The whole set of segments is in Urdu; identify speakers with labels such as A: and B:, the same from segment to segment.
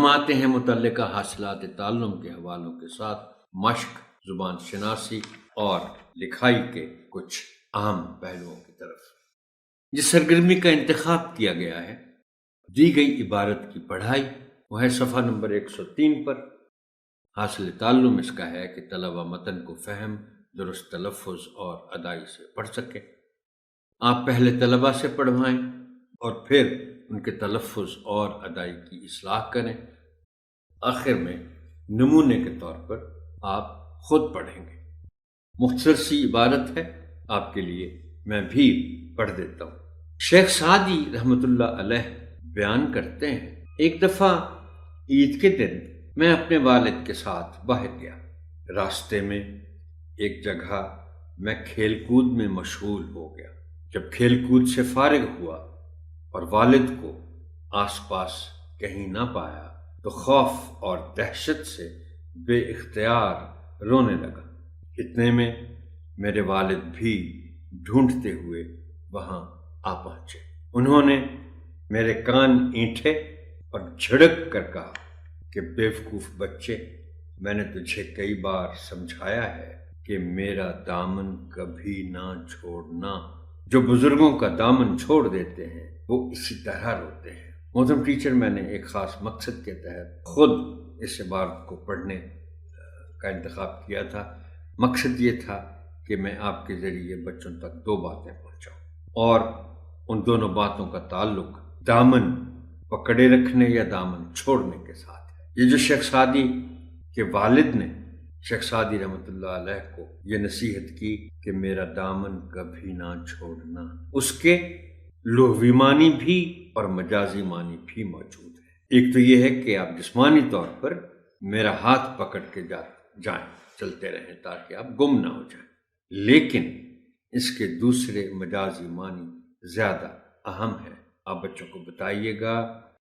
A: ہم آتے ہیں متعلقہ حاصلات تعلم کے حوالوں کے ساتھ مشق، زبان شناسی اور لکھائی کے کچھ اہم پہلوؤں کی طرف۔ جس سرگرمی کا انتخاب کیا گیا ہے، دی گئی عبارت کی پڑھائی، وہ ہے صفحہ نمبر 103 پر۔ حاصل تعلم اس کا ہے کہ طلبہ متن کو فہم، درست تلفظ اور ادائی سے پڑھ سکیں۔ آپ پہلے طلبہ سے پڑھوائیں اور پھر ان کے تلفظ اور ادائی کی اصلاح کریں۔ آخر میں نمونے کے طور پر آپ خود پڑھیں گے۔ مختصر سی عبارت ہے، آپ کے لیے میں بھی پڑھ دیتا ہوں۔ شیخ سعدی رحمۃ اللہ علیہ بیان کرتے ہیں، ایک دفعہ عید کے دن میں اپنے والد کے ساتھ باہر گیا۔ راستے میں ایک جگہ میں کھیل کود میں مشغول ہو گیا۔ جب کھیل کود سے فارغ ہوا اور والد کو آس پاس کہیں نہ پایا تو خوف اور دہشت سے بے اختیار رونے لگا۔ اتنے میں میرے والد بھی ڈھونڈتے ہوئے وہاں آ پہنچے۔ انہوں نے میرے کان اینٹھے اور جھڑک کر کہا کہ بیوقوف بچے، میں نے تجھے کئی بار سمجھایا ہے کہ میرا دامن کبھی نہ چھوڑنا۔ جو بزرگوں کا دامن چھوڑ دیتے ہیں وہ اسی طرح روتے ہیں۔ محترم ٹیچر، میں نے ایک خاص مقصد کے تحت خود اس عبارت کو پڑھنے کا انتخاب کیا تھا۔ مقصد یہ تھا کہ میں آپ کے ذریعے بچوں تک دو باتیں پہنچاؤں، اور ان دونوں باتوں کا تعلق دامن پکڑے رکھنے یا دامن چھوڑنے کے ساتھ ہے۔ یہ جو شیخ سعدی کے والد نے شیخ سعدی رحمۃ اللہ علیہ کو یہ نصیحت کی کہ میرا دامن کبھی نہ چھوڑنا، اس کے لغوی معنی بھی اور مجازی معنی بھی موجود ہے۔ ایک تو یہ ہے کہ آپ جسمانی طور پر میرا ہاتھ پکڑ کے جائیں، چلتے رہیں تاکہ آپ گم نہ ہو جائیں، لیکن اس کے دوسرے مجازی معنی زیادہ اہم ہے۔ آپ بچوں کو بتائیے گا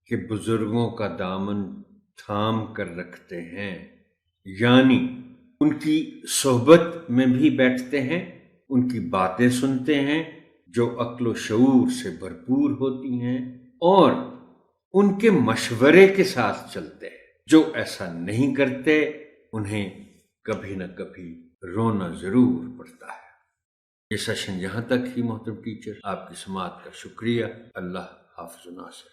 A: کہ بزرگوں کا دامن تھام کر رکھتے ہیں، یعنی ان کی صحبت میں بھی بیٹھتے ہیں، ان کی باتیں سنتے ہیں جو عقل و شعور سے بھرپور ہوتی ہیں، اور ان کے مشورے کے ساتھ چلتے ہیں۔ جو ایسا نہیں کرتے انہیں کبھی نہ کبھی رونا ضرور پڑتا ہے۔ یہ سیشن یہاں تک ہی محترم ٹیچر، آپ کی سماعت کا شکریہ۔ اللہ حافظ و ناصر۔